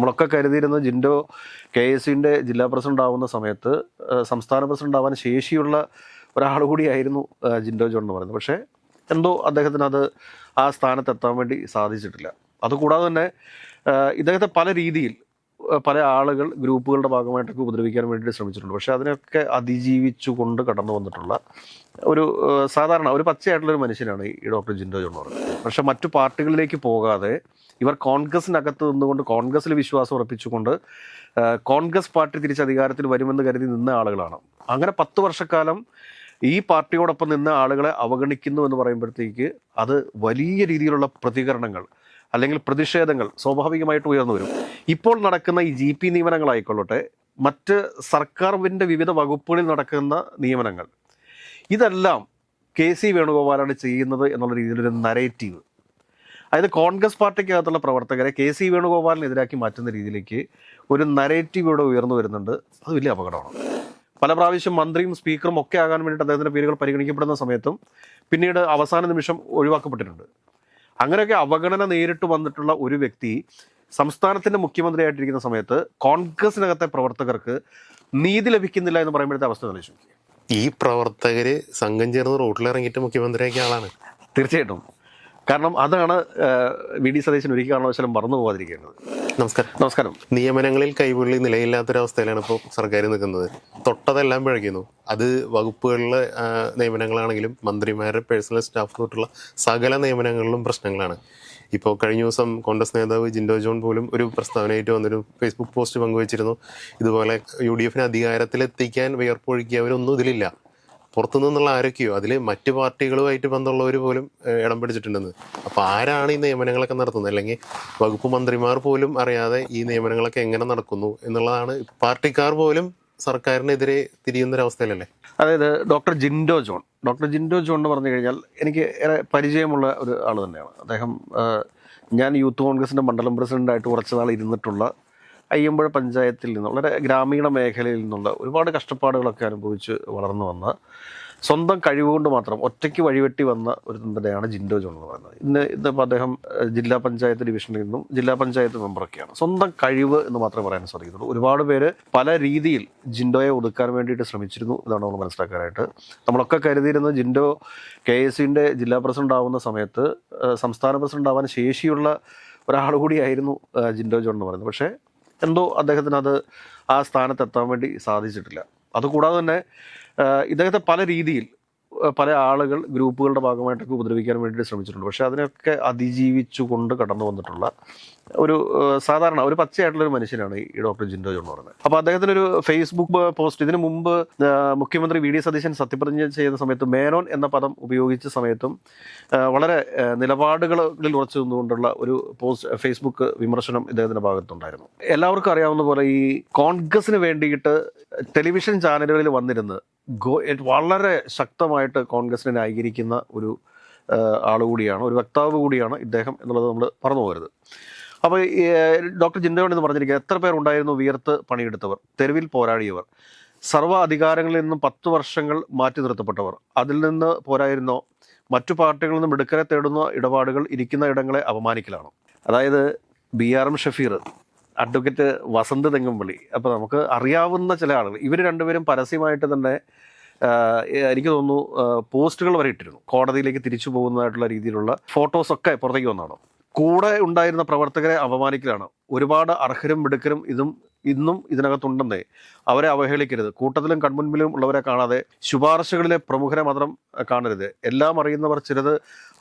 നമ്മളൊക്കെ കരുതിയിരുന്ന ജിൻഡോ KSUവിൻ്റെ ജില്ലാ പ്രസിഡന്റ് ആവുന്ന സമയത്ത് സംസ്ഥാന പ്രസിഡന്റ് ആവാൻ ശേഷിയുള്ള ഒരാൾ കൂടിയായിരുന്നു ജിൻഡോ ജോൺ എന്ന് പറയുന്നത്. പക്ഷേ എന്തോ അദ്ദേഹത്തിന് അത് ആ സ്ഥാനത്തെത്താൻ വേണ്ടി സാധിച്ചിട്ടില്ല. അതുകൂടാതെ തന്നെ ഇദ്ദേഹത്തെ പല രീതിയിൽ പല ആളുകൾ ഗ്രൂപ്പുകളുടെ ഭാഗമായിട്ടൊക്കെ ഉപദ്രവിക്കാൻ വേണ്ടിയിട്ട് ശ്രമിച്ചിട്ടുണ്ട്. പക്ഷേ അതിനൊക്കെ അതിജീവിച്ചുകൊണ്ട് കടന്നു വന്നിട്ടുള്ള ഒരു സാധാരണ ഒരു പച്ചയായിട്ടുള്ളൊരു മനുഷ്യനാണ് ഈ ഡോക്ടർ ജിൻഡോ ജോൺ എന്ന് പറയുന്നത്. പക്ഷേ മറ്റു പാർട്ടികളിലേക്ക് പോകാതെ ഇവർ കോൺഗ്രസിനകത്ത് നിന്നുകൊണ്ട് കോൺഗ്രസിൽ വിശ്വാസം ഉറപ്പിച്ചുകൊണ്ട് കോൺഗ്രസ് പാർട്ടി തിരിച്ച് അധികാരത്തിൽ വരുമെന്ന് കരുതി നിന്ന ആളുകളാണ്. അങ്ങനെ 10 വർഷക്കാലം ഈ പാർട്ടിയോടൊപ്പം നിന്ന ആളുകളെ അവഗണിക്കുന്നു എന്ന് പറയുമ്പോഴത്തേക്ക് അത് വലിയ രീതിയിലുള്ള പ്രതികരണങ്ങൾ അല്ലെങ്കിൽ പ്രതിഷേധങ്ങൾ സ്വാഭാവികമായിട്ട് ഉയർന്നു വരും. ഇപ്പോൾ നടക്കുന്ന ഈ GP നിയമനങ്ങളായിക്കൊള്ളട്ടെ, മറ്റ് സർക്കാരിൻ്റെ വിവിധ വകുപ്പുകളിൽ നടക്കുന്ന നിയമനങ്ങൾ, ഇതെല്ലാം KC വേണുഗോപാലാണ് ചെയ്യുന്നത് എന്നുള്ള രീതിയിലൊരു നരേറ്റീവ്, അതായത് കോൺഗ്രസ് പാർട്ടിക്കകത്തുള്ള പ്രവർത്തകരെ KC വേണുഗോപാലിനെതിരാക്കി മാറ്റുന്ന രീതിയിലേക്ക് ഒരു നരേറ്റീവ് ഇവിടെ ഉയർന്നു വരുന്നുണ്ട്. അത് വലിയ അപകടമാണ്. പല പ്രാവശ്യം മന്ത്രിയും സ്പീക്കറും ഒക്കെ ആകാൻ വേണ്ടിയിട്ട് അദ്ദേഹത്തിൻ്റെ പേരുകൾ പരിഗണിക്കപ്പെടുന്ന സമയത്തും പിന്നീട് അവസാന നിമിഷം ഒഴിവാക്കപ്പെട്ടിട്ടുണ്ട്. അങ്ങനെയൊക്കെ അവഗണന നേരിട്ട് വന്നിട്ടുള്ള ഒരു വ്യക്തി സംസ്ഥാനത്തിൻ്റെ മുഖ്യമന്ത്രിയായിട്ടിരിക്കുന്ന സമയത്ത് കോൺഗ്രസിനകത്തെ പ്രവർത്തകർക്ക് നീതി ലഭിക്കുന്നില്ല എന്ന് പറയുമ്പോഴത്തെ അവസ്ഥ ആലോചിച്ചു. ഈ പ്രവർത്തകര് സംഘം ചേർന്ന് റോട്ടിലിറങ്ങിയിട്ട് മുഖ്യമന്ത്രിയാക്കിയ ആളാണ്. തീർച്ചയായിട്ടും. കാരണം അതാണ് VD സതീശൻ ഒരിക്കൽ കാരണവശാലും മറന്നു പോകാതിരിക്കേണ്ടത്. നമസ്കാരം. നിയമനങ്ങളിൽ കൈപുള്ളി നിലയില്ലാത്തൊരവസ്ഥയിലാണ് ഇപ്പോൾ സർക്കാർ നിൽക്കുന്നത്. തൊട്ടതെല്ലാം പിഴയ്ക്കുന്നു. അത് വകുപ്പുകളിലെ നിയമനങ്ങളാണെങ്കിലും മന്ത്രിമാരുടെ പേഴ്സണൽ സ്റ്റാഫ് തൊട്ടുള്ള സകല നിയമനങ്ങളിലും പ്രശ്നങ്ങളാണ്. ഇപ്പോൾ കഴിഞ്ഞ ദിവസം കോൺഗ്രസ് നേതാവ് ജിൻഡോ ജോൺ പോലും ഒരു പ്രസ്താവനയായിട്ട് വന്നൊരു ഫേസ്ബുക്ക് പോസ്റ്റ് പങ്കുവച്ചിരുന്നു. ഇതുപോലെ UDF അധികാരത്തിലെത്തിക്കാൻ വിയർപ്പൊഴുക്കിയവരൊന്നും ഇതിലില്ല, പുറത്തു നിന്നുള്ള ആരൊക്കെയോ അതിൽ മറ്റ് പാർട്ടികളുമായിട്ട് ബന്ധമുള്ളവർ പോലും ഇടം പിടിച്ചിട്ടുണ്ടെന്ന്. അപ്പോൾ ആരാണ് ഈ നിയമനങ്ങളൊക്കെ നടത്തുന്നത്? അല്ലെങ്കിൽ വകുപ്പ് മന്ത്രിമാർ പോലും അറിയാതെ ഈ നിയമനങ്ങളൊക്കെ എങ്ങനെ നടക്കുന്നു എന്നുള്ളതാണ്. പാർട്ടിക്കാർ പോലും സർക്കാരിനെതിരെ തിരിയുന്നൊരവസ്ഥയിലല്ലേ? അതായത് ഡോക്ടർ ജിൻഡോ ജോൺ എന്ന് പറഞ്ഞു കഴിഞ്ഞാൽ എനിക്ക് ഏറെ പരിചയമുള്ള ഒരു ആൾ തന്നെയാണ് അദ്ദേഹം. ഞാൻ യൂത്ത് കോൺഗ്രസിൻ്റെ മണ്ഡലം പ്രസിഡൻ്റായിട്ട് കുറച്ച് നാൾ ഇരുന്നിട്ടുള്ള അയ്യമ്പുഴ പഞ്ചായത്തിൽ നിന്ന് വളരെ ഗ്രാമീണ മേഖലയിൽ നിന്നുള്ള ഒരുപാട് കഷ്ടപ്പാടുകളൊക്കെ അനുഭവിച്ച് വളർന്നു വന്ന, സ്വന്തം കഴിവുകൊണ്ട് മാത്രം ഒറ്റയ്ക്ക് വഴിവെട്ടി വന്ന ഒരു തന്നെയാണ് ജിൻഡോ ജോൺ എന്ന് പറയുന്നത്. ഇന്നിപ്പോൾ അദ്ദേഹം ജില്ലാ പഞ്ചായത്ത് ഡിവിഷനിൽ നിന്നും ജില്ലാ പഞ്ചായത്ത് മെമ്പറൊക്കെയാണ്. സ്വന്തം കഴിവ് എന്ന് മാത്രമേ പറയാൻ സാധിക്കുന്നുള്ളൂ. ഒരുപാട് പേര് പല രീതിയിൽ ജിൻഡോയെ ഒതുക്കാൻ വേണ്ടിയിട്ട് ശ്രമിച്ചിരുന്നു. ഇതാണ് നമ്മൾ മനസ്സിലാക്കാനായിട്ട്. നമ്മളൊക്കെ കരുതിയിരുന്ന ജിൻഡോ KSUവിൻ്റെ ജില്ലാ പ്രസിഡന്റ് ആവുന്ന സമയത്ത് സംസ്ഥാന പ്രസിഡന്റ് ആവാൻ ശേഷിയുള്ള ഒരാൾ കൂടിയായിരുന്നു ജിൻഡോ ജോൺ എന്ന് പറയുന്നത്. പക്ഷേ എന്തോ അദ്ദേഹത്തിന് അത് ആ സ്ഥാനത്തെത്താൻ വേണ്ടി സാധിച്ചിട്ടില്ല. അതുകൂടാതെ തന്നെ ഇദ്ദേഹത്തെ പല രീതിയിൽ പല ആളുകൾ ഗ്രൂപ്പുകളുടെ ഭാഗമായിട്ടൊക്കെ ഉപദ്രവിക്കാൻ വേണ്ടിയിട്ട് ശ്രമിച്ചിട്ടുണ്ട്. പക്ഷേ അതിനൊക്കെ അതിജീവിച്ചുകൊണ്ട് കടന്നു വന്നിട്ടുള്ള ഒരു സാധാരണ ഒരു പച്ചയായിട്ടുള്ളൊരു മനുഷ്യനാണ് ഈ ഡോക്ടർ ജിൻഡോ ജോൺ എന്ന് പറയുന്നത്. അപ്പോൾ അദ്ദേഹത്തിനൊരു ഫേസ്ബുക്ക് പോസ്റ്റ്, ഇതിനു മുമ്പ് മുഖ്യമന്ത്രി VD സതീശൻ സത്യപ്രതിജ്ഞ ചെയ്യുന്ന സമയത്ത് മേനോൻ എന്ന പദം ഉപയോഗിച്ച സമയത്തും വളരെ നിലപാടുകളിൽ ഉറച്ചു നിന്നുകൊണ്ടുള്ള ഒരു ഫേസ്ബുക്ക് വിമർശനം ഇദ്ദേഹത്തിൻ്റെ ഭാഗത്തുണ്ടായിരുന്നു. എല്ലാവർക്കും അറിയാവുന്ന പോലെ ഈ കോൺഗ്രസിന് വേണ്ടിയിട്ട് ടെലിവിഷൻ ചാനലുകളിൽ വന്നിരുന്ന് വളരെ ശക്തമായിട്ട് കോൺഗ്രസിനെ ന്യായീകരിക്കുന്ന ഒരു ആളുകൂടിയാണ്, ഒരു വക്താവ് കൂടിയാണ് ഇദ്ദേഹം എന്നുള്ളത് നമ്മൾ പറഞ്ഞു പോകരുത്. അപ്പോൾ ഡോക്ടർ ജിൻഡോ എന്ന് പറഞ്ഞിരിക്കുക എത്ര പേരുണ്ടായിരുന്നു വിയർത്ത് പണിയെടുത്തവർ, തെരുവിൽ പോരാടിയവർ, സർവ്വ അധികാരങ്ങളിൽ നിന്നും 10 വർഷങ്ങൾ മാറ്റി നിർത്തപ്പെട്ടവർ, അതിൽ നിന്ന് പോരായിരുന്നോ മറ്റു പാർട്ടികളിൽ നിന്നും എടുക്കലെ തേടുന്ന ഇടപാടുകൾ ഇരിക്കുന്ന ഇടങ്ങളെ അപമാനിക്കലാണ്. അതായത് BRM ഷഫീർ, അഡ്വക്കേറ്റ് വസന്ത് തെങ്ങുംപള്ളി, അപ്പോൾ നമുക്ക് അറിയാവുന്ന ചില ആളുകൾ, ഇവർ രണ്ടുപേരും പരസ്യമായിട്ട് തന്നെ എനിക്ക് തോന്നുന്നു പോസ്റ്റുകൾ വരെ ഇട്ടിരുന്നു. കോടതിയിലേക്ക് തിരിച്ചു പോകുന്നതായിട്ടുള്ള രീതിയിലുള്ള ഫോട്ടോസൊക്കെ പുറത്തേക്ക് വന്നതാണ്. കൂടെ ഉണ്ടായിരുന്ന പ്രവർത്തകരെ അപമാനിക്കലാണ്. ഒരുപാട് അർഹരും മിടുക്കരും ഇന്നും ഇതിനകത്തുണ്ടെന്നേ, അവരെ അവഹേളിക്കരുത്, കൂട്ടത്തിലും കൺമുൻപിലും ഉള്ളവരെ കാണാതെ ശുപാർശകളിലെ പ്രമുഖരെ മാത്രം കാണരുത്, എല്ലാം അറിയുന്നവർ ചിലത്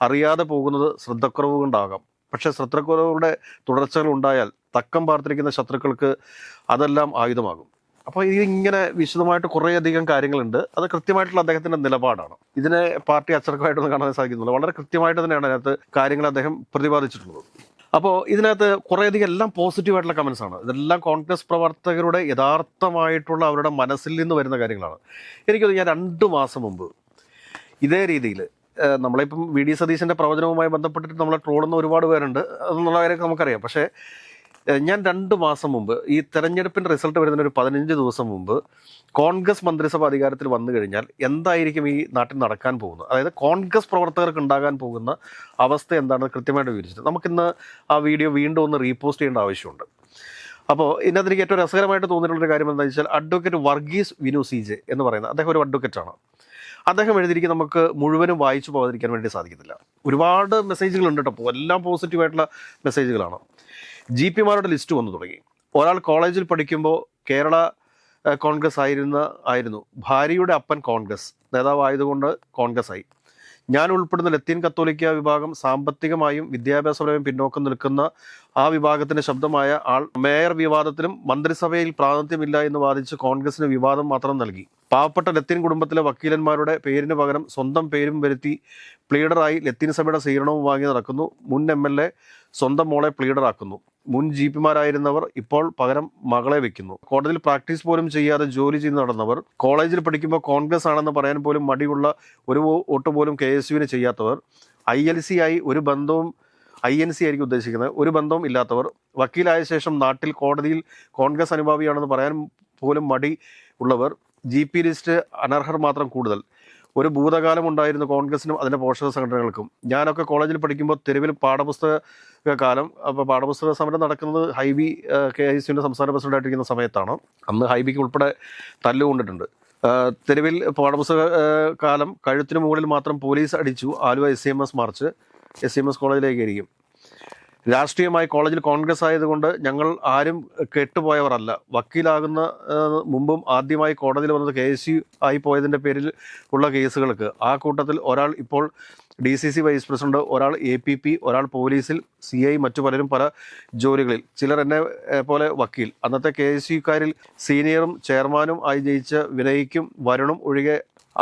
അറിയാതെ പോകുന്നത് ശ്രദ്ധക്കുറവ് കൊണ്ടാകാം. പക്ഷേ ശ്രദ്ധക്കുറവുകളുടെ തുടർച്ചകൾ ഉണ്ടായാൽ തക്കം പാർത്തിരിക്കുന്ന ശത്രുക്കൾക്ക് അതെല്ലാം ആയുധമാകും. അപ്പോൾ ഇതിങ്ങനെ വിശദമായിട്ട് കുറേയധികം കാര്യങ്ങളുണ്ട്. അത് കൃത്യമായിട്ടുള്ള അദ്ദേഹത്തിൻ്റെ നിലപാടാണ്. ഇതിനെ പാർട്ടി അച്ചടക്കമായിട്ടൊന്നും കാണാൻ സാധിക്കുന്നില്ല. വളരെ കൃത്യമായിട്ട് തന്നെയാണ് അതിനകത്ത് കാര്യങ്ങൾ അദ്ദേഹം പ്രതിപാദിച്ചിട്ടുള്ളത്. അപ്പോൾ ഇതിനകത്ത് കുറേയധികം എല്ലാം പോസിറ്റീവായിട്ടുള്ള കമൻസ് ആണ്. ഇതെല്ലാം കോൺഗ്രസ് പ്രവർത്തകരുടെ യഥാർത്ഥമായിട്ടുള്ള അവരുടെ മനസ്സിൽ നിന്ന് വരുന്ന കാര്യങ്ങളാണ്. എനിക്കത് ഞാൻ 2 മാസം മുമ്പ് ഇതേ രീതിയിൽ നമ്മളിപ്പം VD സതീശൻ്റെ പ്രവചനവുമായി ബന്ധപ്പെട്ടിട്ട് നമ്മളെ ട്രോളുന്ന ഒരുപാട് പേരുണ്ട്, അതെന്നുള്ള കാര്യമൊക്കെ നമുക്കറിയാം. പക്ഷേ ഞാൻ 2 മാസം മുമ്പ് ഈ തെരഞ്ഞെടുപ്പിൻ്റെ റിസൾട്ട് വരുന്നതിന് ഒരു 15 ദിവസം മുമ്പ് കോൺഗ്രസ് മന്ത്രിസഭ അധികാരത്തിൽ വന്നു കഴിഞ്ഞാൽ എന്തായിരിക്കും ഈ നാട്ടിൽ നടക്കാൻ പോകുന്നത്, അതായത് കോൺഗ്രസ് പ്രവർത്തകർക്ക് ഉണ്ടാകാൻ പോകുന്ന അവസ്ഥ എന്താണെന്ന് കൃത്യമായിട്ട് വിവരിച്ചിട്ട് നമുക്കിന്ന് ആ വീഡിയോ വീണ്ടും ഒന്ന് റീപോസ്റ്റ് ചെയ്യേണ്ട ആവശ്യമുണ്ട്. അപ്പോൾ ഇതിനകത്ത് എനിക്ക് ഏറ്റവും രസകരമായിട്ട് തോന്നിയിട്ടുള്ളൊരു കാര്യം എന്താണെന്ന് വെച്ചാൽ അഡ്വക്കേറ്റ് വർഗീസ് വിനു CJ എന്ന് പറയുന്ന അദ്ദേഹം ഒരു അഡ്വക്കേറ്റാണ്. അദ്ദേഹം എഴുതിയിരിക്കും നമുക്ക് മുഴുവനും വായിച്ചു പോകാതിരിക്കാൻ വേണ്ടി സാധിക്കത്തില്ല. ഒരുപാട് മെസ്സേജുകളുണ്ട് കേട്ടോ, എല്ലാം പോസിറ്റീവായിട്ടുള്ള മെസ്സേജുകളാണ്. GP മാരുടെ ലിസ്റ്റ് വന്നു തുടങ്ങി. ഒരാൾ കോളേജിൽ പഠിക്കുമ്പോൾ കേരള കോൺഗ്രസ് ആയിരുന്നു, ഭാര്യയുടെ അപ്പൻ കോൺഗ്രസ് നേതാവായതുകൊണ്ട് കോൺഗ്രസ് ആയി. ഞാൻ ഉൾപ്പെടുന്ന ലത്തീൻ കത്തോലിക്ക വിഭാഗം സാമ്പത്തികമായും വിദ്യാഭ്യാസപരമായും പിന്നോക്കം നിൽക്കുന്ന ആ വിഭാഗത്തിന്റെ ശബ്ദമായ ആൾ മേയർ വിവാദത്തിലും മന്ത്രിസഭയിൽ പ്രാതിനിധ്യമില്ല എന്ന് വാദിച്ച് കോൺഗ്രസിന് വിവാദം മാത്രം നൽകി. പാവപ്പെട്ട ലത്തീൻ കുടുംബത്തിലെ വക്കീലന്മാരുടെ പേരിന് പകരം സ്വന്തം പേരും വരുത്തി പ്ലീഡറായി ലത്തീൻ സഭയുടെ സ്വീകരണവും വാങ്ങി നടക്കുന്നു. മുൻ MLA സ്വന്തം മോളെ പ്ലീഡറാക്കുന്നു. മുൻ GP മാരായിരുന്നവർ ഇപ്പോൾ പകരം മകളെ വെക്കുന്നു. കോടതിയിൽ പ്രാക്ടീസ് പോലും ചെയ്യാതെ ജോലി ചെയ്ത് നടന്നവർ, കോളേജിൽ പഠിക്കുമ്പോൾ കോൺഗ്രസ് ആണെന്ന് പറയാൻ പോലും മടിയുള്ള ഒരു വോട്ട് പോലും KSUവിന് ചെയ്യാത്തവർ, ILC ആയി ഒരു ബന്ധവും INC ആയിരിക്കും ഉദ്ദേശിക്കുന്നത്, ഒരു ബന്ധവും ഇല്ലാത്തവർ, വക്കീലായ ശേഷം നാട്ടിൽ കോടതിയിൽ കോൺഗ്രസ് അനുഭാവിയാണെന്ന് പറയാൻ പോലും മടി ഉള്ളവർ, GP ലിസ്റ്റ് അനർഹർ മാത്രം കൂടുതൽ. ഒരു ഭൂതകാലം ഉണ്ടായിരുന്നു കോൺഗ്രസിനും അതിൻ്റെ പോഷക സംഘടനകൾക്കും. ഞാനൊക്കെ കോളേജിൽ പഠിക്കുമ്പോൾ തെരുവിൽ പാഠപുസ്തക കാലം, അപ്പോൾ പാഠപുസ്തക സമരം നടക്കുന്നത് ഹൈബി KSUവിൻ്റെ സംസ്ഥാന പ്രസിഡന്റായിട്ടിരിക്കുന്ന സമയത്താണ്. അന്ന് ഹൈബിക്ക് ഉൾപ്പെടെ തല്ലുകൊണ്ടിട്ടുണ്ട്. തെരുവിൽ പാഠപുസ്തക കാലം കഴുത്തിന് മുകളിൽ മാത്രം പോലീസ് അടിച്ചു. ആലുവ SCMS മാർച്ച് SCMS കോളേജിലേക്ക് ആയിരിക്കും. രാഷ്ട്രീയമായി കോളേജിൽ കോൺഗ്രസ് ആയതുകൊണ്ട് ഞങ്ങൾ ആരും കെട്ടുപോയവരല്ല. വക്കീലാകുന്ന മുമ്പും ആദ്യമായി കോടതിയിൽ വന്നത് KSU ആയി പോയതിൻ്റെ പേരിൽ ഉള്ള കേസുകൾക്ക്. ആ കൂട്ടത്തിൽ ഒരാൾ ഇപ്പോൾ DCC വൈസ് പ്രസിഡന്റ്, ഒരാൾ APP, ഒരാൾ പോലീസിൽ CI, മറ്റു പലരും പല ജോലികളിൽ. ചിലർ എന്നെ പോലെ വക്കീൽ. അന്നത്തെ KSUക്കാരിൽ സീനിയറും ചെയർമാനും ആയി ജയിച്ച വിനയ്ക്കും വരുണും ഒഴികെ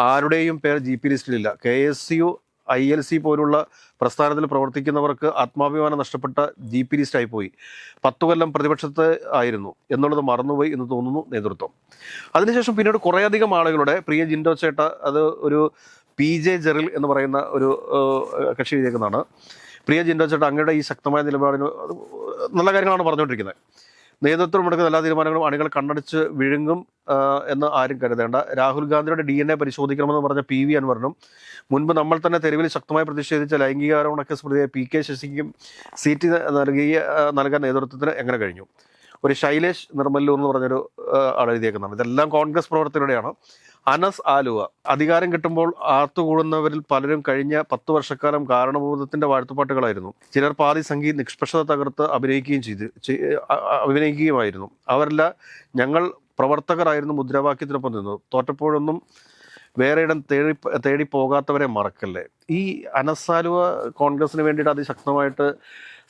ആരുടെയും പേർ GP ലിസ്റ്റിലില്ല. KSU ILC പോലുള്ള പ്രസ്ഥാനത്തിൽ പ്രവർത്തിക്കുന്നവർക്ക് ആത്മാഭിമാനം നഷ്ടപ്പെട്ട GP ലിസ്റ്റായി പോയി. 10 കൊല്ലം പ്രതിപക്ഷത്ത് ആയിരുന്നു എന്നുള്ളത് മറന്നുപോയി എന്ന് തോന്നുന്നു നേതൃത്വം. അതിനുശേഷം പിന്നീട് കുറേയധികം ആളുകളുടെ പ്രിയ ജിൻഡോ ചേട്ട, അത് ഒരു PJ ജെറിൽ എന്ന് പറയുന്ന ഒരു കക്ഷി എഴുതിയേക്കുന്നതാണ്. പ്രിയ ജിൻഡോ ചേട്ട, അങ്ങയുടെ ഈ ശക്തമായ നിലപാടിന് നല്ല കാര്യങ്ങളാണ് പറഞ്ഞുകൊണ്ടിരിക്കുന്നത്. നേതൃത്വം എടുക്കുന്ന എല്ലാ തീരുമാനങ്ങളും അണികൾ കണ്ണടച്ച് വിഴുങ്ങും എന്ന് ആരും കരുതേണ്ട. രാഹുൽ ഗാന്ധിയുടെ DNA പരിശോധിക്കണമെന്ന് പറഞ്ഞ PV അൻവറിനും മുൻപ് നമ്മൾ തന്നെ തെരുവിൽ ശക്തമായി പ്രതിഷേധിച്ച ലൈംഗിക ആരോപണ സ്മൃതിയെ PK ശശിക്കും സീറ്റ് നൽകാൻ നേതൃത്വത്തിന് എങ്ങനെ കഴിഞ്ഞു? ഒരു ശൈലേഷ് നിർമ്മല്ലൂർ എന്ന് പറഞ്ഞൊരു ആൾ എഴുതിയേക്കുന്നതാണ്. ഇതെല്ലാം കോൺഗ്രസ് പ്രവർത്തകരുടെയാണ്. അനസ് ആലുവ, അധികാരം കിട്ടുമ്പോൾ ആർത്തുകൂടുന്നവരിൽ പലരും കഴിഞ്ഞ 10 വർഷക്കാലം കാരണഭൂതത്തിന്റെ വാഴ്ത്തുപാട്ടുകളായിരുന്നു. ചിലർ പാതി സംഗീത നിഷ്പക്ഷത തകർത്ത് അഭിനയിക്കുകയുമായിരുന്നു. അവരല്ല ഞങ്ങൾ പ്രവർത്തകരായിരുന്നു മുദ്രാവാക്യത്തിനൊപ്പം നിന്നു. തോറ്റപ്പോഴൊന്നും വേറെ ഇടം തേടി പോകാത്തവരെ മറക്കല്ലേ. ഈ അനസ് ആലുവ കോൺഗ്രസിന് വേണ്ടിയിട്ട് അതിശക്തമായിട്ട്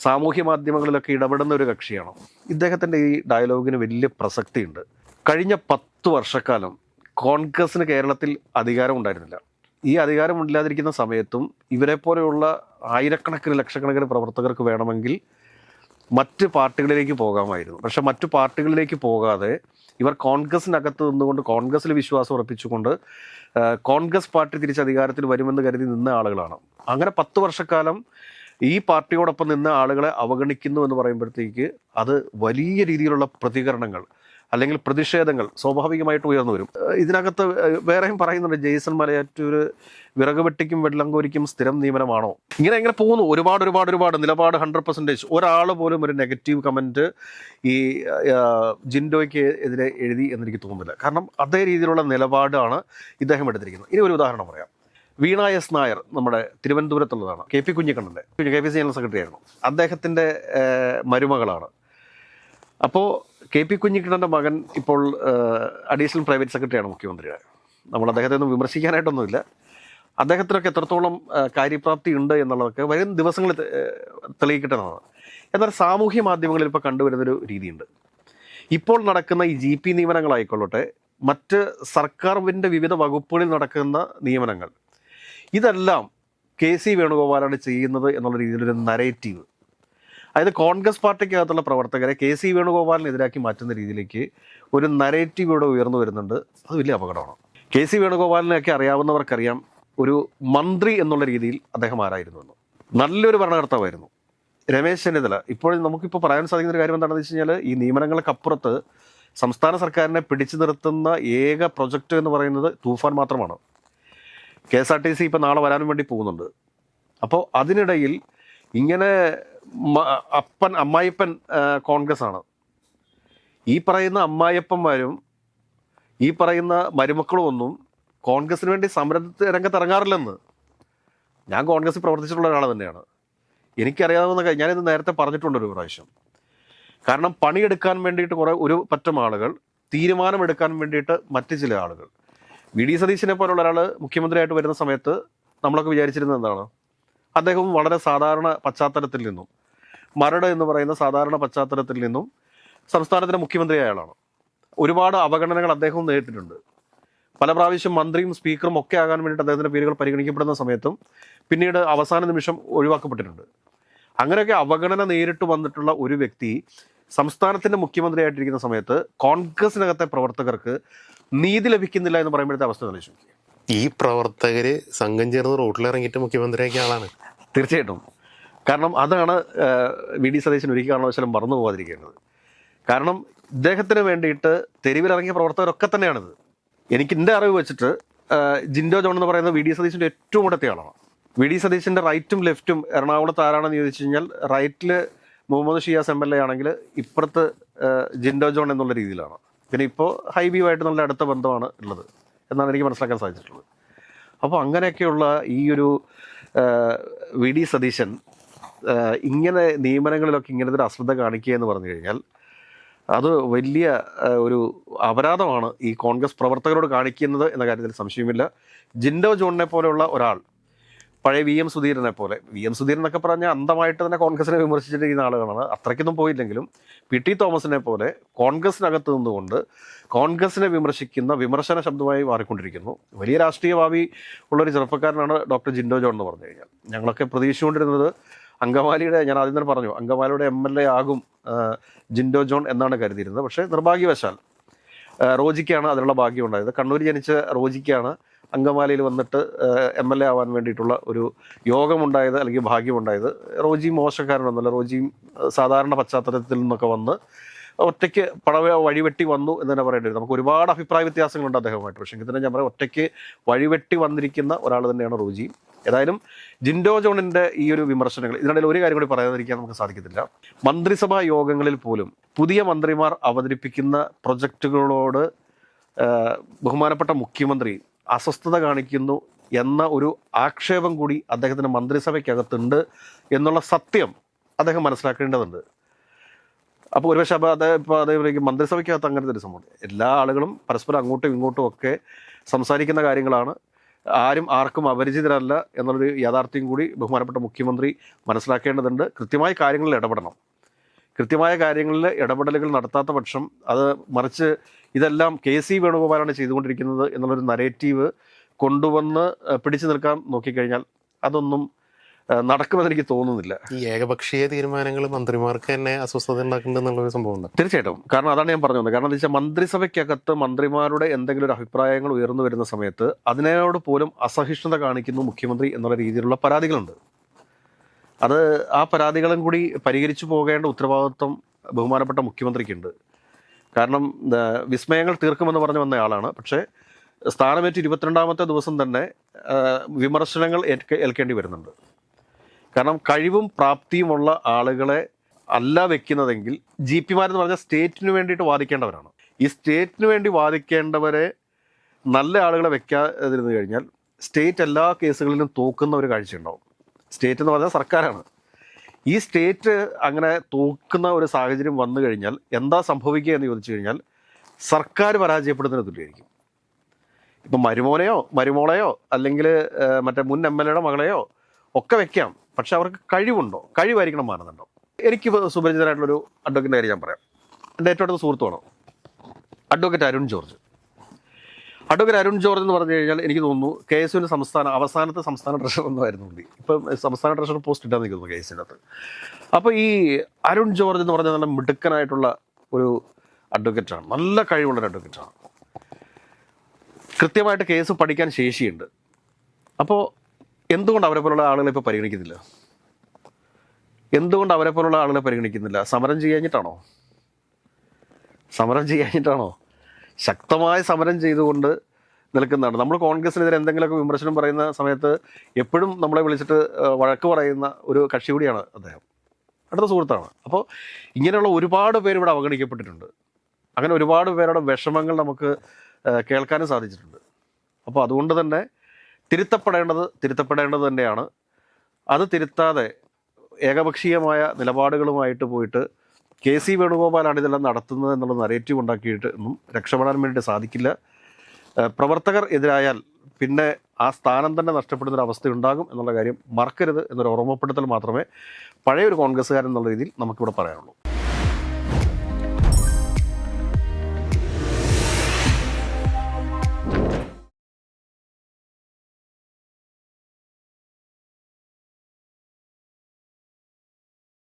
സാമൂഹ്യ മാധ്യമങ്ങളിലൊക്കെ ഇടപെടുന്ന ഒരു കക്ഷിയാണ്. ഇദ്ദേഹത്തിൻ്റെ ഈ ഡയലോഗിന് വലിയ പ്രസക്തിയുണ്ട്. കഴിഞ്ഞ 10 വർഷക്കാലം കോൺഗ്രസിന് കേരളത്തിൽ അധികാരം ഉണ്ടായിരുന്നില്ല. ഈ അധികാരം ഇല്ലാതിരിക്കുന്ന സമയത്തും ഇവരെ പോലെയുള്ള ആയിരക്കണക്കിന് ലക്ഷക്കണക്കിന് പ്രവർത്തകർക്ക് വേണമെങ്കിൽ മറ്റ് പാർട്ടികളിലേക്ക് പോകാമായിരുന്നു. പക്ഷെ മറ്റു പാർട്ടികളിലേക്ക് പോകാതെ ഇവർ കോൺഗ്രസിനകത്ത് നിന്നുകൊണ്ട് കോൺഗ്രസിൽ വിശ്വാസം ഉറപ്പിച്ചുകൊണ്ട് കോൺഗ്രസ് പാർട്ടി തിരിച്ച് അധികാരത്തിൽ വരുമെന്ന് കരുതി നിന്ന ആളുകളാണ്. അങ്ങനെ 10 വർഷക്കാലം ഈ പാർട്ടിയോടൊപ്പം നിന്ന ആളുകളെ അവഗണിക്കുന്നു എന്ന് പറയുമ്പോഴത്തേക്ക് അത് വലിയ രീതിയിലുള്ള പ്രതികരണങ്ങൾ അല്ലെങ്കിൽ പ്രതിഷേധങ്ങൾ സ്വാഭാവികമായിട്ട് ഉയർന്നു വരും. ഇതിനകത്ത് വേറെയും പറയുന്നുണ്ട്, ജെയ്സൺ മലയാറ്റൂർ വിറക് വെട്ടിക്കും വെള്ളം കോരിക്കും സ്ഥിരം നിയമനമാണോ? ഇങ്ങനെ പോകുന്നു. ഒരുപാട് നിലപാട് 100%. ഒരാൾ പോലും ഒരു നെഗറ്റീവ് കമൻറ്റ് ഈ ജിൻഡോയ്ക്ക് എതിരെ എഴുതി എന്നെനിക്ക് തോന്നുന്നില്ല. കാരണം അതേ രീതിയിലുള്ള നിലപാടാണ് ഇദ്ദേഹം എടുത്തിരിക്കുന്നത്. ഇനി ഒരു ഉദാഹരണം പറയാം. വീണ എസ് നായർ നമ്മുടെ തിരുവനന്തപുരത്തുള്ളതാണ്. KP കുഞ്ഞിക്കണ്ണൻ്റെ KPC ജനറൽ സെക്രട്ടറി ആയിരുന്നു. അദ്ദേഹത്തിൻ്റെ മരുമകളാണ്. അപ്പോൾ KP കുഞ്ഞിക്കണ്ണൻ്റെ മകൻ ഇപ്പോൾ അഡീഷണൽ പ്രൈവറ്റ് സെക്രട്ടറിയാണ് മുഖ്യമന്ത്രിയുടെ. നമ്മൾ അദ്ദേഹത്തെ ഒന്നും വിമർശിക്കാനായിട്ടൊന്നുമില്ല. അദ്ദേഹത്തിനൊക്കെ എത്രത്തോളം കാര്യപ്രാപ്തി ഉണ്ട് എന്നുള്ളതൊക്കെ വരും ദിവസങ്ങളിൽ തെളിയിക്കട്ടെന്നാണ്. എന്നാൽ സാമൂഹ്യ മാധ്യമങ്ങളിൽ ഇപ്പോൾ കണ്ടുവരുന്നൊരു രീതിയുണ്ട്. ഇപ്പോൾ നടക്കുന്ന ഈ GP നിയമനങ്ങളായിക്കൊള്ളട്ടെ, മറ്റ് സർക്കാരിൻ്റെ വിവിധ വകുപ്പുകളിൽ നടക്കുന്ന നിയമനങ്ങൾ, ഇതെല്ലാം KC വേണുഗോപാലാണ് ചെയ്യുന്നത് എന്നുള്ള രീതിയിലൊരു നരേറ്റീവ്, അതായത് കോൺഗ്രസ് പാർട്ടിക്കകത്തുള്ള പ്രവർത്തകരെ KC വേണുഗോപാലിനെതിരാക്കി മാറ്റുന്ന രീതിയിലേക്ക് ഒരു നരേറ്റീവ് ഇവിടെ ഉയർന്നു വരുന്നുണ്ട്. അത് വലിയ അപകടമാണ്. KC വേണുഗോപാലിനെയൊക്കെ അറിയാവുന്നവർക്കറിയാം ഒരു മന്ത്രി എന്നുള്ള രീതിയിൽ അദ്ദേഹം ആരായിരുന്നു എന്ന്. നല്ലൊരു ഭരണകർത്താവായിരുന്നു. രമേശ് ചെന്നിത്തല, ഇപ്പോൾ നമുക്കിപ്പോൾ പറയാൻ സാധിക്കുന്ന ഒരു കാര്യം എന്താണെന്ന് വെച്ച് കഴിഞ്ഞാൽ, ഈ നിയമനങ്ങൾക്കപ്പുറത്ത് സംസ്ഥാന സർക്കാരിനെ പിടിച്ചു നിർത്തുന്ന ഏക പ്രൊജക്റ്റ് എന്ന് പറയുന്നത് തൂഫാൻ മാത്രമാണ്. KSRTC ഇപ്പോൾ നാളെ വരാനും വേണ്ടി പോകുന്നുണ്ട്. അപ്പോൾ അതിനിടയിൽ ഇങ്ങനെ അമ്മായിപ്പൻ കോൺഗ്രസ് ആണ്, ഈ പറയുന്ന അമ്മായിയപ്പന്മാരും ഈ പറയുന്ന മരുമക്കളും ഒന്നും കോൺഗ്രസിന് വേണ്ടി സമര രംഗത്ത് ഇറങ്ങാറില്ലെന്ന്. ഞാൻ കോൺഗ്രസിൽ പ്രവർത്തിച്ചിട്ടുള്ള ഒരാൾ തന്നെയാണ്. എനിക്കറിയാവുന്ന ഞാനിത് നേരത്തെ പറഞ്ഞിട്ടുണ്ട് ഒരു പ്രാവശ്യം. കാരണം പണിയെടുക്കാൻ വേണ്ടിയിട്ട് ഒരു പറ്റം ആളുകൾ, തീരുമാനമെടുക്കാൻ വേണ്ടിയിട്ട് മറ്റ് ചില ആളുകൾ. വി ഡി സതീശനെ പോലുള്ള ഒരാൾ മുഖ്യമന്ത്രിയായിട്ട് വരുന്ന സമയത്ത് നമ്മളൊക്കെ വിചാരിച്ചിരുന്നത് എന്താണ്? അദ്ദേഹം വളരെ സാധാരണ പശ്ചാത്തലത്തിൽ നിന്നും, മരട് എന്ന് പറയുന്ന സാധാരണ പശ്ചാത്തലത്തിൽ നിന്നും സംസ്ഥാനത്തിൻ്റെ മുഖ്യമന്ത്രിയായ ആളാണ്. ഒരുപാട് അവഗണനകൾ അദ്ദേഹം നേരിട്ടിട്ടുണ്ട്. പല പ്രാവശ്യം മന്ത്രിയും സ്പീക്കറും ഒക്കെ ആകാൻ വേണ്ടിയിട്ട് അദ്ദേഹത്തിൻ്റെ പേരുകൾ പരിഗണിക്കപ്പെടുന്ന സമയത്തും പിന്നീട് അവസാന നിമിഷം ഒഴിവാക്കപ്പെട്ടിട്ടുണ്ട്. അങ്ങനെയൊക്കെ അവഗണന നേരിട്ട് വന്നിട്ടുള്ള ഒരു വ്യക്തി സംസ്ഥാനത്തിൻ്റെ മുഖ്യമന്ത്രിയായിട്ടിരിക്കുന്ന സമയത്ത് കോൺഗ്രസിനകത്തെ പ്രവർത്തകർക്ക് നീതി ലഭിക്കുന്നില്ല എന്ന് പറയുമ്പോഴത്തെ അവസ്ഥ തെളിയിച്ചു. ഈ പ്രവർത്തകര് സംഘം ചേർന്ന് റോഡിലിറങ്ങിയിട്ട് മുഖ്യമന്ത്രിയാക്കിയ ആളാണ്. തീർച്ചയായിട്ടും. കാരണം അതാണ് വി ഡി സതീശൻ ഒരു കാരണവശാലും മറന്നു പോകാതിരിക്കേണ്ടത്. കാരണം ഇദ്ദേഹത്തിന് വേണ്ടിയിട്ട് തെരുവിലിറങ്ങിയ പ്രവർത്തകരൊക്കെ തന്നെയാണിത്. എനിക്ക് എൻ്റെ അറിവ് വെച്ചിട്ട് ജിൻഡോ ജോൺ എന്ന് പറയുന്നത് വി ഡി സതീശൻ്റെ ഏറ്റവും അടുത്ത ആളാണ്. വി ഡി സതീശൻ്റെ റൈറ്റും ലെഫ്റ്റും എറണാകുളത്ത് ആരാണെന്ന് ചോദിച്ചു കഴിഞ്ഞാൽ റൈറ്റിൽ മുഹമ്മദ് ഷിയാസ് MLA ആണെങ്കിൽ ഇപ്പുറത്ത് ജിൻഡോ ജോൺ എന്നുള്ള രീതിയിലാണ്. പിന്നെ ഇപ്പോൾ ഹൈബിയുമായിട്ട് നല്ല അടുത്ത ബന്ധമാണ് ഉള്ളത് എന്നാണ് എനിക്ക് മനസ്സിലാക്കാൻ സാധിച്ചിട്ടുള്ളത്. അപ്പോൾ അങ്ങനെയൊക്കെയുള്ള ഈ ഒരു വി ഡി സതീശൻ ഇങ്ങനെ നിയമനങ്ങളിലൊക്കെ ഇങ്ങനത്തെ ഒരു അശ്രദ്ധ കാണിക്കുക എന്ന് പറഞ്ഞു കഴിഞ്ഞാൽ അത് വലിയ ഒരു അപരാധമാണ് ഈ കോൺഗ്രസ് പ്രവർത്തകരോട് കാണിക്കുന്നത് എന്ന കാര്യത്തിൽ സംശയമില്ല. ജിൻഡോ ജോണിനെ പോലെയുള്ള ഒരാൾ, പഴയ VM സുധീരനെ പോലെ, VM സുധീരൻ എന്നൊക്കെ പറഞ്ഞാൽ അന്ധമായിട്ട് തന്നെ കോൺഗ്രസിനെ വിമർശിച്ചിരിക്കുന്ന ആളുകളാണ്. അത്രയ്ക്കൊന്നും പോയില്ലെങ്കിലും PT തോമസിനെ പോലെ കോൺഗ്രസിനകത്ത് നിന്നുകൊണ്ട് കോൺഗ്രസിനെ വിമർശിക്കുന്ന വിമർശന ശബ്ദമായി മാറിക്കൊണ്ടിരിക്കുന്നു. വലിയ രാഷ്ട്രീയ ഭാവി ഉള്ളൊരു ചെറുപ്പക്കാരനാണ് ഡോക്ടർ ജിൻഡോ ജോൺ എന്ന് പറഞ്ഞു കഴിഞ്ഞാൽ. ഞങ്ങളൊക്കെ പ്രതീക്ഷിച്ചുകൊണ്ടിരുന്നത് അങ്കമാലിയുടെ, ഞാൻ ആദ്യം തന്നെ പറഞ്ഞു, അങ്കമാലിയുടെ MLA ആകും ജിൻഡോ ജോൺ എന്നാണ് കരുതിയിരുന്നത്. പക്ഷേ നിർഭാഗ്യവശാൽ റോജിക്കാണ് അതിനുള്ള ഭാഗ്യം ഉണ്ടായത്. കണ്ണൂർ ജനിച്ച റോജിക്കാണ് അങ്കമാലിയിൽ വന്നിട്ട് MLA ആവാൻ വേണ്ടിയിട്ടുള്ള ഒരു യോഗമുണ്ടായത്, അല്ലെങ്കിൽ ഭാഗ്യമുണ്ടായത്. റോജി മോശക്കാരനൊന്നുമല്ല. റോജിയും സാധാരണ പശ്ചാത്തലത്തിൽ നിന്നൊക്കെ വന്ന് ഒറ്റയ്ക്ക് വഴിവെട്ടി വന്നു എന്ന് തന്നെ പറയേണ്ടി വരും. നമുക്ക് ഒരുപാട് അഭിപ്രായ വ്യത്യാസങ്ങളുണ്ട് അദ്ദേഹമായിട്ട്. പക്ഷേ എങ്കിൽ തന്നെ ഞാൻ പറയാം, ഒറ്റയ്ക്ക് വഴിവെട്ടി വന്നിരിക്കുന്ന ഒരാൾ തന്നെയാണ് റോജി. ഏതായാലും ജിൻഡോ ജോണിൻ്റെ ഈ ഒരു വിമർശനങ്ങൾ, ഇതിനിടയിൽ ഒരു കാര്യം കൂടി പറയാതിരിക്കാൻ നമുക്ക് സാധിക്കത്തില്ല. മന്ത്രിസഭാ യോഗങ്ങളിൽ പോലും പുതിയ മന്ത്രിമാർ അവതരിപ്പിക്കുന്ന പ്രൊജക്റ്റുകളോട് ബഹുമാനപ്പെട്ട മുഖ്യമന്ത്രി അസ്വസ്ഥത കാണിക്കുന്നു എന്ന ഒരു ആക്ഷേപം കൂടി അദ്ദേഹത്തിൻ്റെ മന്ത്രിസഭയ്ക്കകത്തുണ്ട് എന്നുള്ള സത്യം അദ്ദേഹം മനസ്സിലാക്കേണ്ടതുണ്ട്. അപ്പോൾ ഒരുപക്ഷെ അതേപോലേക്ക് മന്ത്രിസഭയ്ക്കകത്ത് അങ്ങനത്തെ ഒരു സംഭവം, എല്ലാ ആളുകളും പരസ്പരം അങ്ങോട്ടും ഇങ്ങോട്ടും ഒക്കെ സംസാരിക്കുന്ന കാര്യങ്ങളാണ്. ആരും ആർക്കും അപരിചിതരല്ല എന്നുള്ളൊരു യാഥാർത്ഥ്യം കൂടി ബഹുമാനപ്പെട്ട മുഖ്യമന്ത്രി മനസ്സിലാക്കേണ്ടതുണ്ട്. കൃത്യമായ കാര്യങ്ങളിൽ ഇടപെടണം. കൃത്യമായ കാര്യങ്ങളിൽ ഇടപെടലുകൾ നടത്താത്ത പക്ഷം അത് മറിച്ച് ഇതെല്ലാം KC വേണുഗോപാലാണ് ചെയ്തുകൊണ്ടിരിക്കുന്നത് എന്നുള്ളൊരു നരേറ്റീവ് കൊണ്ടുവന്ന് പിടിച്ചു നിൽക്കാൻ നോക്കിക്കഴിഞ്ഞാൽ അതൊന്നും നടക്കുമെന്ന് എനിക്ക് തോന്നുന്നില്ല. ഈ ഏകപക്ഷീയ തീരുമാനങ്ങൾ മന്ത്രിമാർക്ക് തന്നെ അസ്വസ്ഥത ഉണ്ടാക്കുന്നുണ്ടെന്നുള്ളൊരു സംഭവം. തീർച്ചയായിട്ടും. കാരണം അതാണ് ഞാൻ പറഞ്ഞു വന്നത്. കാരണം എന്താ വെച്ചാൽ മന്ത്രിസഭയ്ക്കകത്ത് മന്ത്രിമാരുടെ എന്തെങ്കിലും ഒരു അഭിപ്രായങ്ങൾ ഉയർന്നു വരുന്ന സമയത്ത് അതിനോട് പോലും അസഹിഷ്ണുത കാണിക്കുന്നു മുഖ്യമന്ത്രി എന്നുള്ള രീതിയിലുള്ള പരാതികളുണ്ട്. അത് ആ പരാതികളും കൂടി പരിഹരിച്ചു പോകേണ്ട ഉത്തരവാദിത്വം ബഹുമാനപ്പെട്ട മുഖ്യമന്ത്രിക്കുണ്ട്. കാരണം വിസ്മയങ്ങൾ തീർക്കുമെന്ന് പറഞ്ഞു വന്ന ആളാണ്. പക്ഷേ സ്ഥാനമേറ്റ് 22ാമത്തെ ദിവസം തന്നെ വിമർശനങ്ങൾ ഏൽക്കേണ്ടി വരുന്നുണ്ട്. കാരണം കഴിവും പ്രാപ്തിയുമുള്ള ആളുകളെ അല്ല വെക്കുന്നതെങ്കിൽ GPമാരെന്ന് പറഞ്ഞാൽ സ്റ്റേറ്റിന് വേണ്ടിയിട്ട് വാദിക്കേണ്ടവരാണ്. ഈ സ്റ്റേറ്റിന് വേണ്ടി വാദിക്കേണ്ടവരെ നല്ല ആളുകളെ വെക്കാതിരുന്നു കഴിഞ്ഞാൽ സ്റ്റേറ്റ് എല്ലാ കേസുകളിലും തോക്കുന്ന ഒരു കാഴ്ചയുണ്ടാവും. സ്റ്റേറ്റ് എന്ന് പറഞ്ഞാൽ സർക്കാരാണ്. ഈ സ്റ്റേറ്റ് അങ്ങനെ തോക്കുന്ന ഒരു സാഹചര്യം വന്നു കഴിഞ്ഞാൽ എന്താ സംഭവിക്കുക എന്ന് ചോദിച്ചു കഴിഞ്ഞാൽ സർക്കാർ പരാജയപ്പെടുന്നതിന് തുല്യമായിരിക്കും. ഇപ്പം മരുമോളെയോ അല്ലെങ്കിൽ മറ്റേ മുൻ MLAയുടെ മകളെയോ ഒക്കെ വെക്കാം. പക്ഷെ അവർക്ക് കഴിവുണ്ടോ? കഴിവായിരിക്കണം മാനദണ്ഡം. എനിക്ക് സുപരിചിതനായിട്ടുള്ളൊരു അഡ്വക്കേറ്റിൻ്റെ കാര്യം ഞാൻ പറയാം. എൻ്റെ ഏറ്റവും അടുത്ത സുഹൃത്തുമാണ് അഡ്വക്കേറ്റ് അരുൺ ജോർജ്. അഡ്വക്കേറ്റ് അരുൺ ജോർജ് എന്ന് പറഞ്ഞു കഴിഞ്ഞാൽ എനിക്ക് തോന്നുന്നു KSUവിൻ്റെ അവസാനത്തെ സംസ്ഥാന ട്രഷറർ ഒന്നുമായിരുന്നു പുള്ളി. ഇപ്പം സംസ്ഥാന ട്രഷറർ പോസ്റ്റ് ഇട്ടാന്ന് എനിക്ക് തോന്നുന്നു KSUവിൻ്റെ അകത്ത്. അപ്പോൾ ഈ അരുൺ ജോർജ് എന്ന് പറഞ്ഞാൽ നല്ല മിടുക്കനായിട്ടുള്ള ഒരു അഡ്വക്കേറ്റാണ്. നല്ല കഴിവുള്ളൊരു അഡ്വക്കേറ്റാണ്. കൃത്യമായിട്ട് കേസ് പഠിക്കാൻ ശേഷിയുണ്ട്. അപ്പോൾ എന്തുകൊണ്ട് അവരെ പോലുള്ള ആളുകളെ ഇപ്പോൾ പരിഗണിക്കുന്നില്ല? എന്തുകൊണ്ട് അവരെ പോലുള്ള ആളുകളെ പരിഗണിക്കുന്നില്ല? സമരം ചെയ്യാഞ്ഞിട്ടാണോ? ശക്തമായ സമരം ചെയ്തുകൊണ്ട് നിൽക്കുന്നതാണ്. നമ്മൾ കോൺഗ്രസിനെതിരെ എന്തെങ്കിലുമൊക്കെ വിമർശനം പറയുന്ന സമയത്ത് എപ്പോഴും നമ്മളെ വിളിച്ചിട്ട് വഴക്ക് പറയുന്ന ഒരു കക്ഷി കൂടിയാണ് അദ്ദേഹം. അടുത്ത സുഹൃത്താണ്. അപ്പോൾ ഇങ്ങനെയുള്ള ഒരുപാട് പേര് ഇവിടെ അവഗണിക്കപ്പെട്ടിട്ടുണ്ട്. അങ്ങനെ ഒരുപാട് പേരുടെ വിഷമങ്ങൾ നമുക്ക് കേൾക്കാനും സാധിച്ചിട്ടുണ്ട്. അപ്പോൾ അതുകൊണ്ട് തന്നെ തിരുത്തപ്പെടേണ്ടത് തന്നെയാണ്. അത് തിരുത്താതെ ഏകപക്ഷീയമായ നിലപാടുകളുമായിട്ട് പോയിട്ട് KC വേണുഗോപാലാണ് ഇതെല്ലാം നടത്തുന്നത് എന്നുള്ള നരേറ്റീവ് ഉണ്ടാക്കിയിട്ട് ഒന്നും രക്ഷപ്പെടാൻ വേണ്ടി സാധിക്കില്ല. പ്രവർത്തകർ എതിരായാൽ പിന്നെ ആ സ്ഥാനം തന്നെ നഷ്ടപ്പെടുന്നൊരു അവസ്ഥ ഉണ്ടാകും എന്നുള്ള കാര്യം മറക്കരുത് എന്നൊരു ഓർമ്മപ്പെടുത്തൽ മാത്രമേ പഴയൊരു കോൺഗ്രസ്സുകാരൻ എന്നുള്ള രീതിയിൽ നമുക്കിവിടെ പറയാനുള്ളൂ.